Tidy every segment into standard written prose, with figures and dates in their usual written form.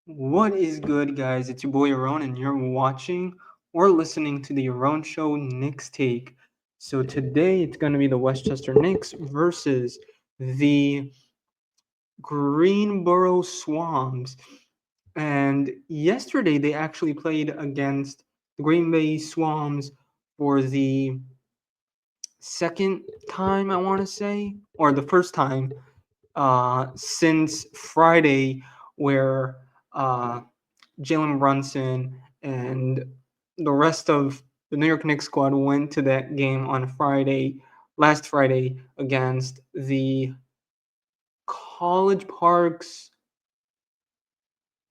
What is good, guys? It's your boy Aaron, and you're watching or listening to the Aaron Show Knicks Take. So today it's going to be the Westchester Knicks versus the Greensboro Swarms. And yesterday they actually played against the Green Bay Swarms for the second time, I want to say, or the first time since Friday, where uh, Jalen Brunson and the rest of the New York Knicks squad went to that game on last Friday, against the College Parks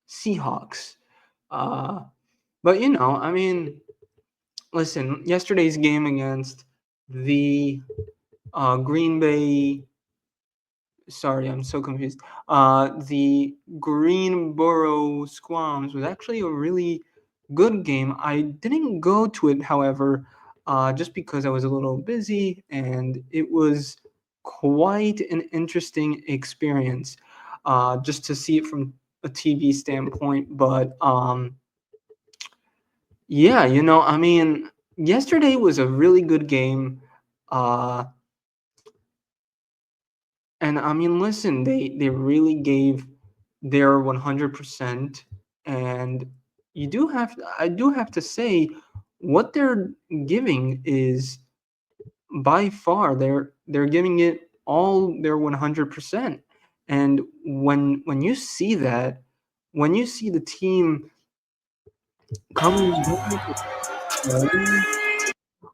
Seahawks. Uh, but listen, yesterday's game against the Green Bay. Sorry, I'm so confused. The Greensboro Squams was actually a really good game. I didn't go to it, however, just because I was a little busy, and it was quite an interesting experience, just to see it from a TV standpoint. But yeah, yesterday was a really good game. Uh, And listen, they really gave their 100%, and I do have to say, what they're giving is by far they're giving it all their 100%. And when you see that, when you see the team coming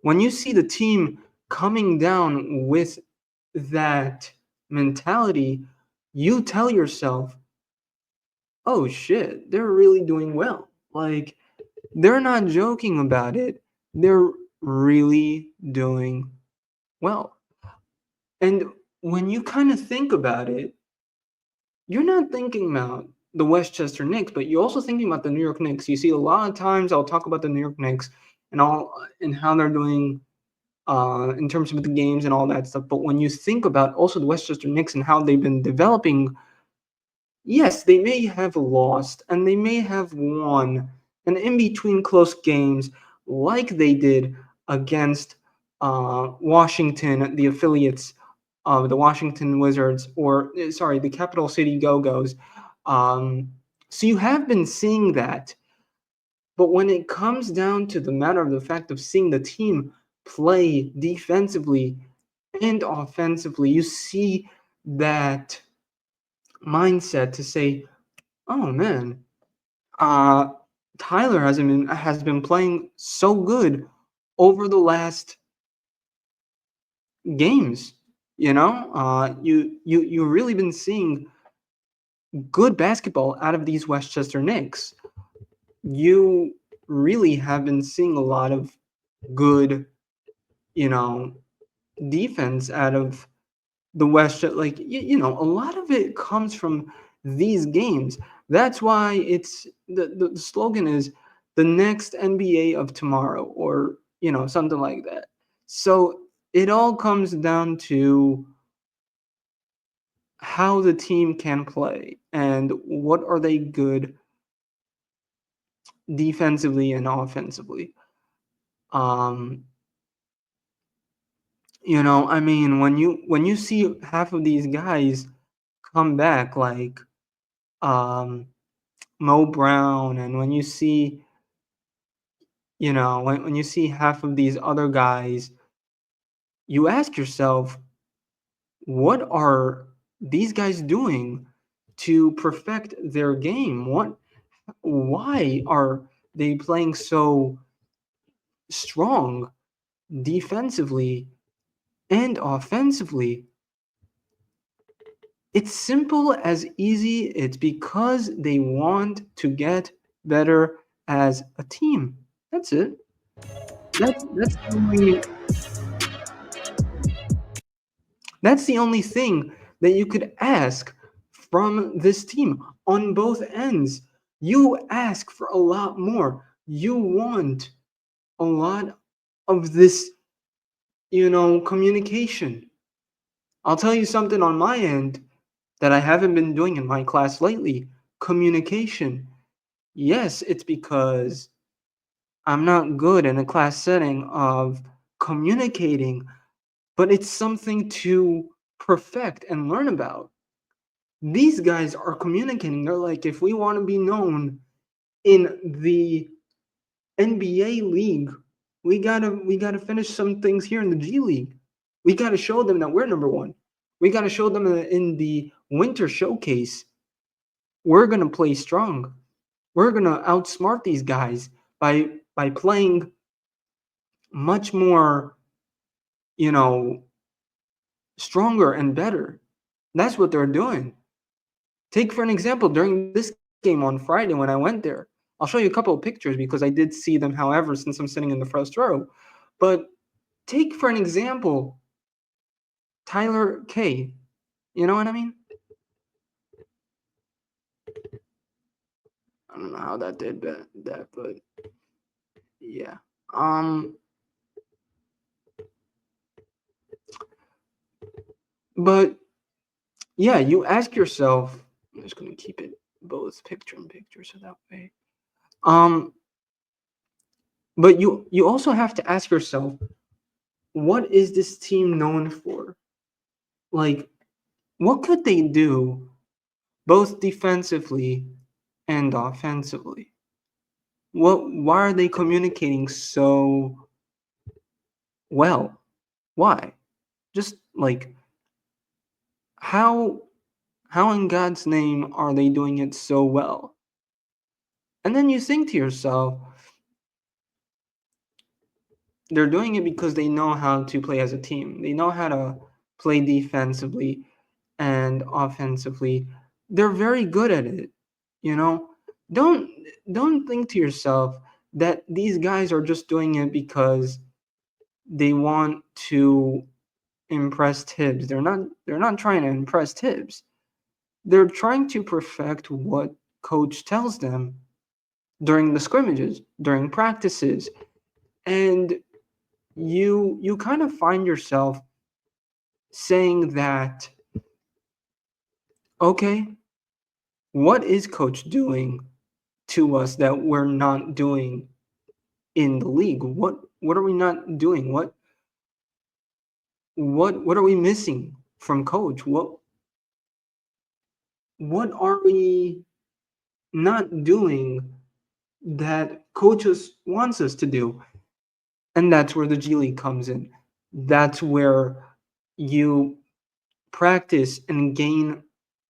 when you see the team coming down with that mentality, you tell yourself, "Oh shit, they're really doing well." Like, they're not joking about it. They're really doing well. And when you kind of think about it, you're not thinking about the Westchester Knicks, but you're also thinking about the New York Knicks. You see, a lot of times I'll talk about the New York Knicks and how they're doing in terms of the games and all that stuff. But when you think about also the Westchester Knicks and how they've been developing, yes, they may have lost and they may have won, and in between close games, like they did against Washington, the affiliates of the Washington Wizards, or sorry, the Capital City Go Go's. Um, so you have been seeing that, but when it comes down to the matter of the fact of seeing the team play defensively and offensively, you see that mindset to say, "Oh man, uh, Tyler has been playing so good over the last games. You really been seeing good basketball out of these Westchester Knicks. You really have been seeing a lot of good, you know, defense out of the West. Like a lot of it comes from these games. That's why it's the slogan is the next NBA of tomorrow, or something like that. So it all comes down to how the team can play and what are they good defensively and offensively. Um, when you see half of these guys come back, like um Mo Brown, and when you see half of these other guys, you ask yourself, what are these guys doing to perfect their game? Why are they playing so strong defensively and offensively? It's simple as easy. It's because they want to get better as a team. That's it. That's the only thing that you could ask from this team on both ends. You ask for a lot more. You want a lot of this, communication. I'll tell you something on my end that I haven't been doing in my class lately: communication. Yes, it's because I'm not good in a class setting of communicating, but it's something to perfect and learn about. These guys are communicating. They're like, if we want to be known in the NBA league, we gotta finish some things here in the G League. We gotta show them that we're number one. We gotta show them in the winter showcase. We're gonna play strong. We're gonna outsmart these guys by playing much more, you know, stronger and better. That's what they're doing. Take for an example during this game on Friday when I went there. I'll show you a couple of pictures because I did see them, however, since I'm sitting in the first row. But take for an example Tyler K. You know what I mean? I don't know how that did that, but yeah. Um, but yeah, you ask yourself. I'm just gonna keep it both picture in picture so that way. Um, but you also have to ask yourself, what is this team known for? Like, what could they do both defensively and offensively? Why are they communicating so well? Why? Just like how how in God's name are they doing it so well? And then you think to yourself, they're doing it because they know how to play as a team. They know how to play defensively and offensively. They're very good at it. You know, don't don't think to yourself that these guys are just doing it because they want to impress Tibbs. They're not trying to impress Tibbs. They're trying to perfect what coach tells them during the scrimmages, during practices. And you kind of find yourself saying that, okay, what is coach doing to us that we're not doing in the league? What are we not doing? What are we missing from coach? What are we not doing that coaches wants us to do? And that's where the G League comes in. That's where you practice and gain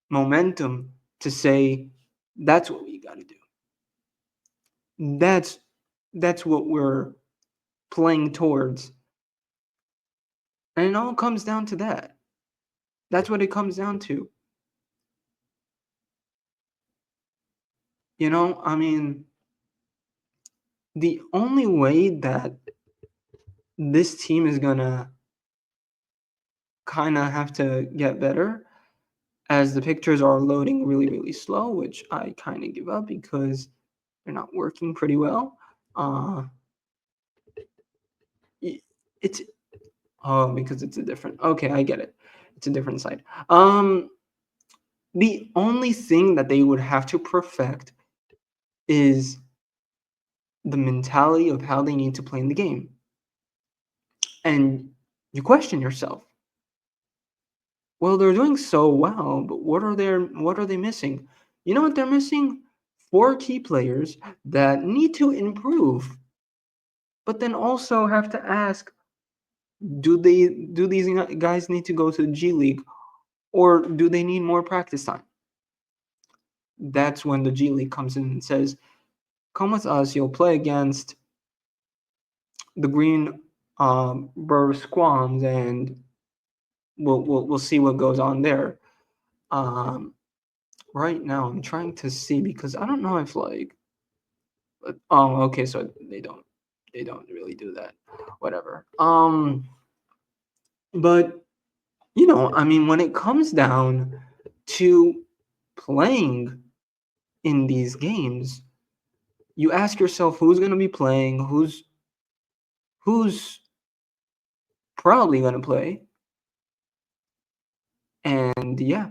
momentum to say, that's what we got to do. That's that's what we're playing towards. And it all comes down to that. That's what it comes down to. I mean, the only way that this team is gonna kind of have to get better as the pictures are loading really, really slow, which I kind of give up because they're not working pretty well. Uh, it's because it's a different. Okay, I get it. It's a different site. The only thing that they would have to perfect is the mentality of how they need to play in the game, and you question yourself. Well, they're doing so well, but what are they missing? You know what they're missing? Four key players that need to improve, but then also have to ask, do these guys need to go to the G League or do they need more practice time? That's when the G League comes in and says, "Come with us. You'll play against the Greensboro Swarms, and we'll see what goes on there." Um, right now, I'm trying to see because I don't know if okay, so they don't really do that. Whatever. But I mean, when it comes down to playing in these games, you ask yourself who's going to be playing, who's probably going to play, and yeah,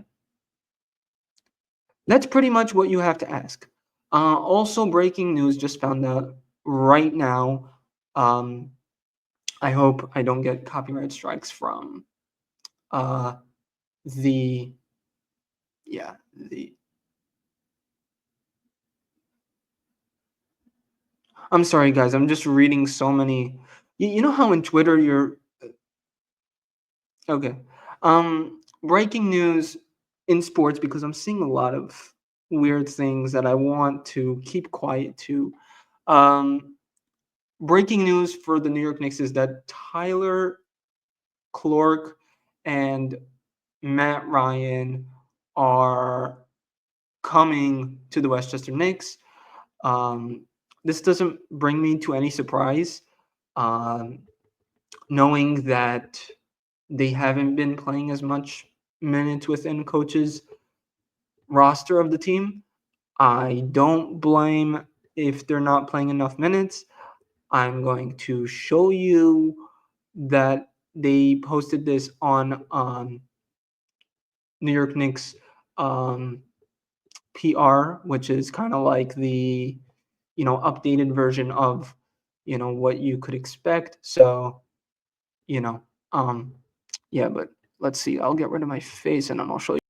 that's pretty much what you have to ask. Also, breaking news, just found out right now. Um, I hope I don't get copyright strikes from uh, the yeah the. I'm sorry, guys. I'm just reading so many. You know how in Twitter you're okay. Breaking news in sports because I'm seeing a lot of weird things that I want to keep quiet to. Um, Breaking news for the New York Knicks is that Tyler Clark and Matt Ryan are coming to the Westchester Knicks. Um, this doesn't bring me to any surprise, um, knowing that they haven't been playing as much minutes within coach's roster of the team. I don't blame if they're not playing enough minutes. I'm going to show you that they posted this on New York Knicks um, PR, which is kind of like the updated version of what you could expect. So you know, um, yeah, but let's see. I'll get rid of my face and then I'll show you.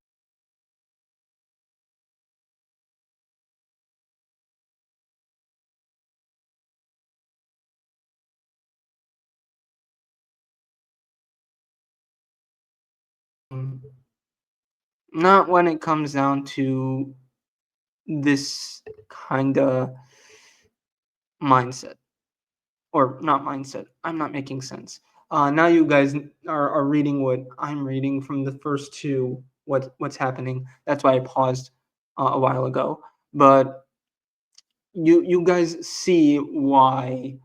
Not when it comes down to this kind of mindset, or not mindset. I'm not making sense. Now you guys are reading what I'm reading from the first two. What's happening? That's why I paused a while ago. But you guys see why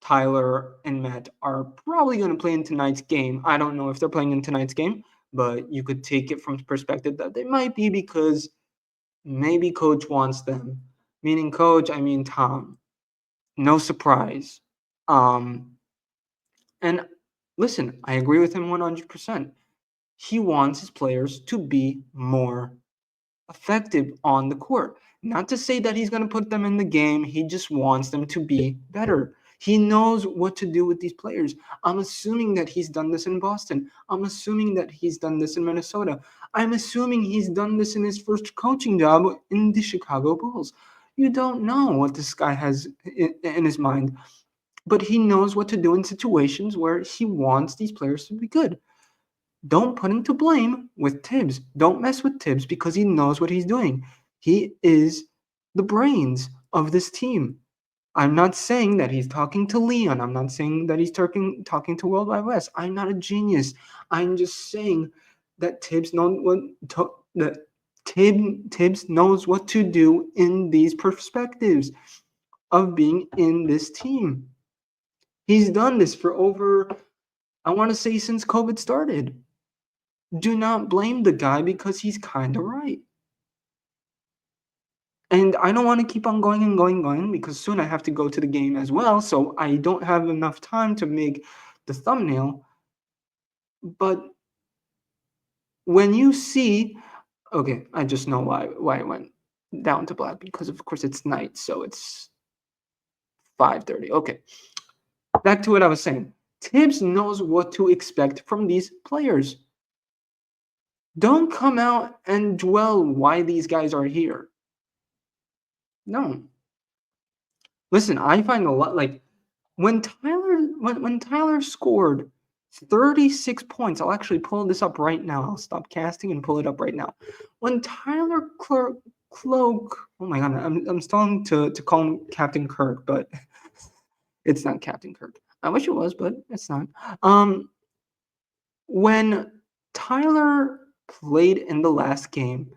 Tyler and Matt are probably going to play in tonight's game. I don't know if they're playing in tonight's game, but you could take it from the perspective that they might be because maybe coach wants them. Meaning coach, I mean Tom. No surprise. Um, and listen, I agree with him 100%. He wants his players to be more effective on the court. Not to say that he's going to put them in the game, he just wants them to be better. He knows what to do with these players. I'm assuming that he's done this in Boston. I'm assuming that he's done this in Minnesota. I'm assuming he's done this in his first coaching job in the Chicago Bulls. You don't know what this guy has in his mind, but he knows what to do in situations where he wants these players to be good. Don't put him to blame with Tibbs. Don't mess with Tibbs because he knows what he's doing. He is the brains of this team. I'm not saying that he's talking to Leon. I'm not saying that he's talking to World Wide West. I'm not a genius. I'm just saying that Tibbs knows what to do in these perspectives of being in this team. He's done this for over, I want to say, since COVID started. Do not blame the guy because he's kind of right. And I don't want to keep on going and going because soon I have to go to the game as well. So I don't have enough time to make the thumbnail. But when you see, okay, I just know why it went down to black because of course it's night, so it's 5:30. Okay, back to what I was saying. Tibbs knows what to expect from these players. Don't come out and dwell why these guys are here. No. Listen, I find a lot like when Tyler scored 36 points. I'll actually pull this up right now. I'll stop casting and pull it up right now. When Tyler Cloak, oh my god, I'm starting to call him Captain Kirk, but it's not Captain Kirk. I wish it was, but it's not. When Tyler played in the last game,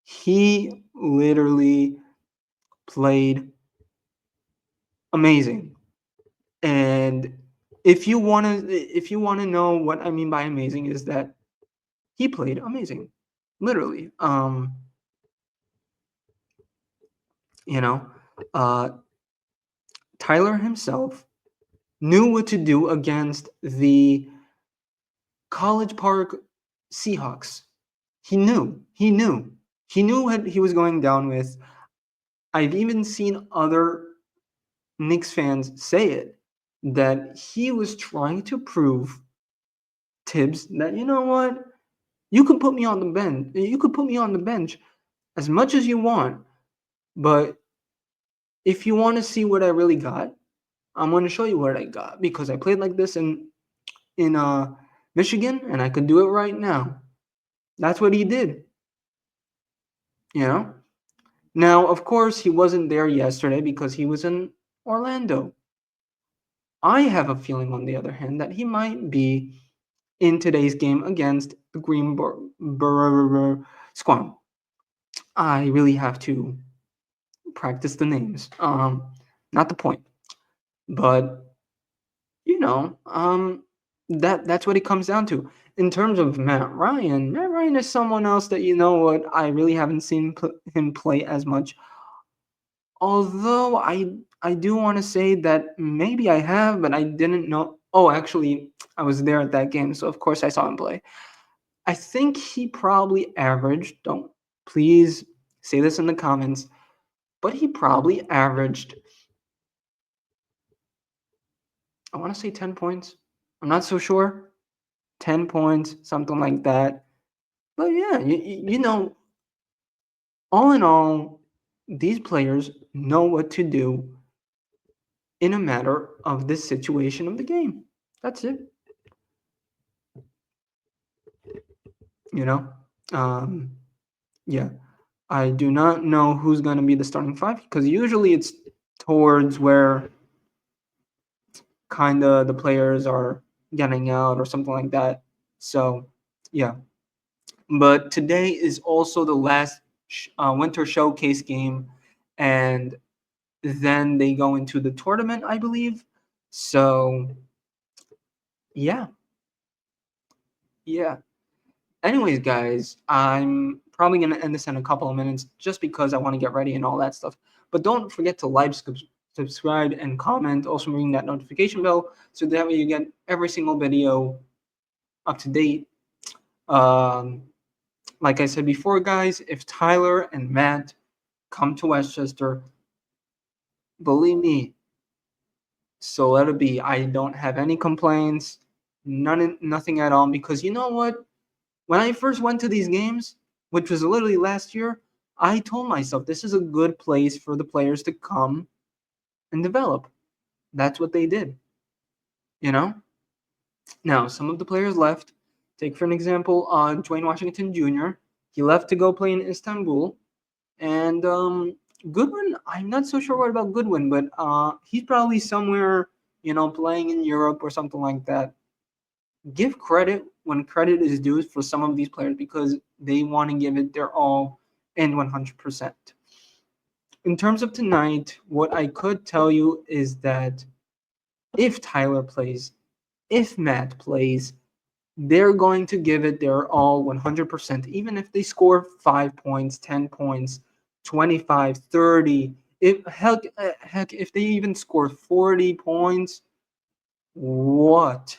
he literally played amazing. And if you want to know what I mean by amazing is that he played amazing. Literally. You know, uh Tyler himself knew what to do against the College Park Seahawks. He knew. He knew what he was going down with. I've even seen other Knicks fans say it, that he was trying to prove Tibbs that, you know what, you could put me on the bench. You could put me on the bench as much as you want, but if you want to see what I really got, I'm going to show you what I got because I played like this in Michigan and I could do it right now. That's what he did, you know? Now, of course, he wasn't there yesterday because he was in Orlando. I have a feeling, on the other hand, that he might be in today's game against the Greensboro Swarm. I really have to practice the names. Not the point, but you know, that's what it comes down to. In terms of Matt Ryan is someone else that, you know what, I really haven't seen him play as much. Although I do want to say that maybe I have, but I didn't know. Oh, actually, I was there at that game, so of course I saw him play. I think he probably averaged. Don't please say this in the comments, but he probably averaged. I want to say 10 points. I'm not so sure. 10 points, something like that. But yeah, you know, all in all, these players know what to do in a matter of this situation of the game. That's it. You know, um, yeah. I do not know who's going to be the starting five because usually it's towards where kind of the players are getting out or something like that. So, yeah. But today is also the last winter showcase game, and then they go into the tournament, I believe. So, yeah, yeah. Anyways, guys, I'm probably going to end this in a couple of minutes just because I want to get ready and all that stuff. But don't forget to like, subscribe, and comment. Also, ring that notification bell so that way you get every single video up to date. Um, like I said before, guys, if Tyler and Matt come to Westchester, believe me, so let it be. I don't have any complaints, nothing at all. Because you know what? When I first went to these games, which was literally last year, I told myself this is a good place for the players to come and develop. That's what they did. You know. Now some of the players left. Take for an example, Dwayne Washington Jr. He left to go play in Istanbul. And Goodwin, I'm not so sure what about Goodwin, but he's probably somewhere, you know, playing in Europe or something like that. Give credit when credit is due for some of these players because they want to give it their all and 100%. In terms of tonight, what I could tell you is that if Tyler plays, if Matt plays, they're going to give it their all 100%, even if they score 5 points, 10 points, 25, 30. If heck, if they even score 40 points, what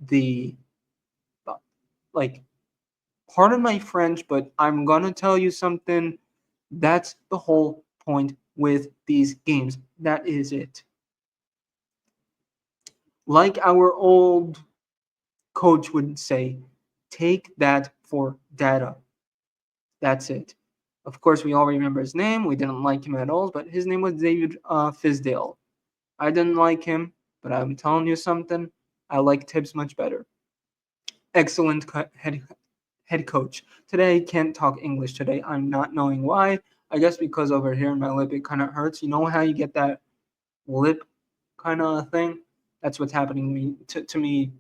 the like, pardon my French, but I'm gonna tell you something. That's the whole point with these games. That is it. Like our old coach would say, take that for data. That's it. Of course, we all remember his name. We didn't like him at all, but his name was David Fizdale. I didn't like him, but I'm telling you something. I like Tibbs much better. Excellent head coach. Today, can't talk English today. I'm not knowing why. I guess because over here in my lip it kind of hurts. You know how you get that lip kind of thing? That's what's happening to me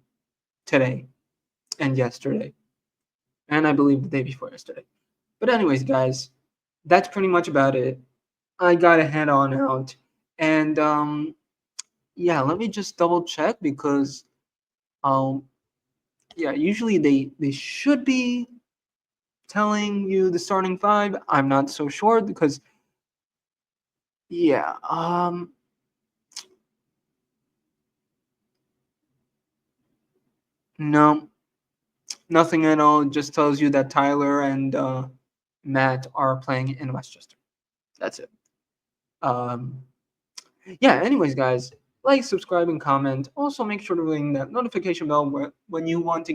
today and yesterday. And I believe the day before yesterday. But anyways, guys, that's pretty much about it. I gotta head on out. And yeah, let me just double check because um yeah, usually they should be telling you the starting five. I'm not so sure because yeah, no, nothing at all. It just tells you that Tyler and Matt are playing in Westchester. That's it. Um, yeah. Anyways, guys, like, subscribe, and comment. Also, make sure to ring that notification bell when when you want to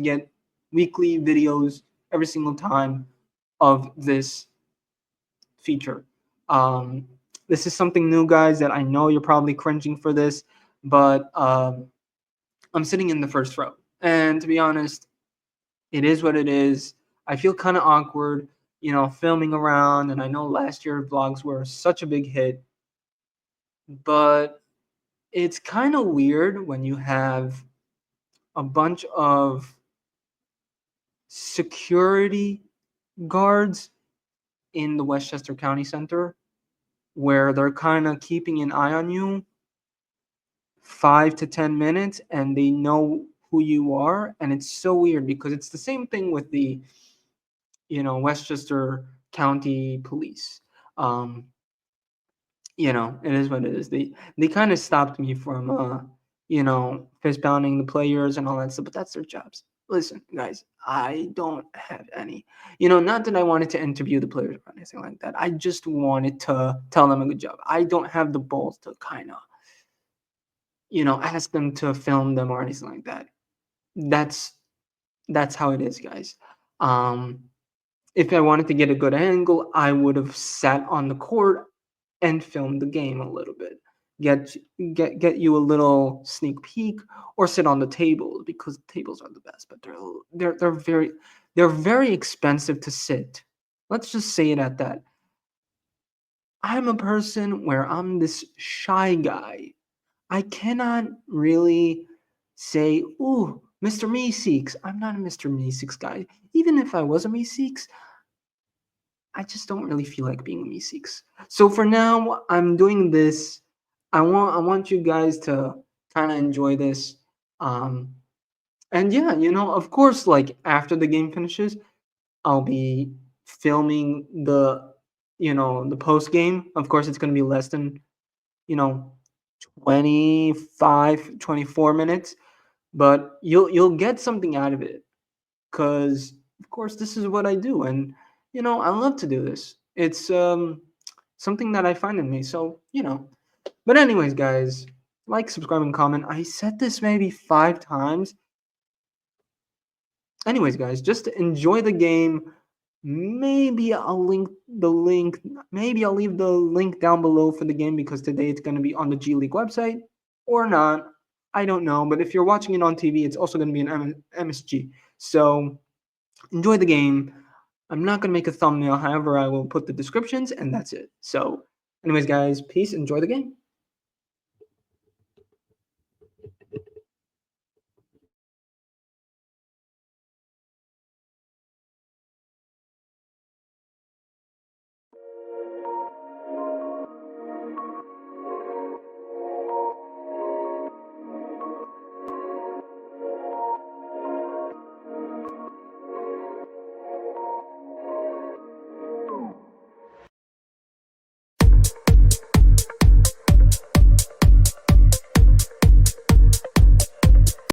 get weekly videos every single time of this feature. Um, this is something new, guys, that I know you're probably cringing for this, but I'm sitting in the first row. And to be honest, it is what it is. I feel kind of awkward, filming around. And I know last year vlogs were such a big hit, but it's kind of weird when you have a bunch of security guards in the Westchester County Center where they're kind of keeping an eye on you 5 to 10 minutes and they know who you are. And it's so weird because it's the same thing with the Westchester County Police. um it is what it is. They kind of stopped me from fist pounding the players and all that stuff, but that's their jobs. Listen, guys, I don't have any, not that I wanted to interview the players or anything like that. I just wanted to tell them a good job. I don't have the balls to kind of ask them to film them or anything like that. That's that's how it is, guys. um if I wanted to get a good angle, I would have sat on the court and filmed the game a little bit. Get get you a little sneak peek, or sit on the table because tables are the best, but they're very expensive to sit. Let's just say it at that. I'm a person where I'm this shy guy. I cannot really say, "Ooh, Mr. Meeseeks." I'm not a Mr. Meeseeks guy. Even if I was a Meeseeks, I just don't really feel like being a Meeseeks. So for now, I'm doing this. I want you guys to kind of enjoy this. Um, and yeah, of course, like after the game finishes, I'll be filming the post game. Of course, it's gonna be less than you know 25, 24 minutes, but you'll get something out of it because of course this is what I do, and I love to do this. It's something that I find in me. So but anyways, guys, like, subscribe, and comment. I said this maybe 5 times. Anyways, guys, just enjoy the game. Maybe I'll leave the link down below for the game because today it's going to be on the G League website, or not. I don't know, but if you're watching it on TV, it's also going to be an MSG. So enjoy the game. I'm not going to make a thumbnail, however, I will put the descriptions, and that's it. So anyways, guys, peace. Enjoy the game.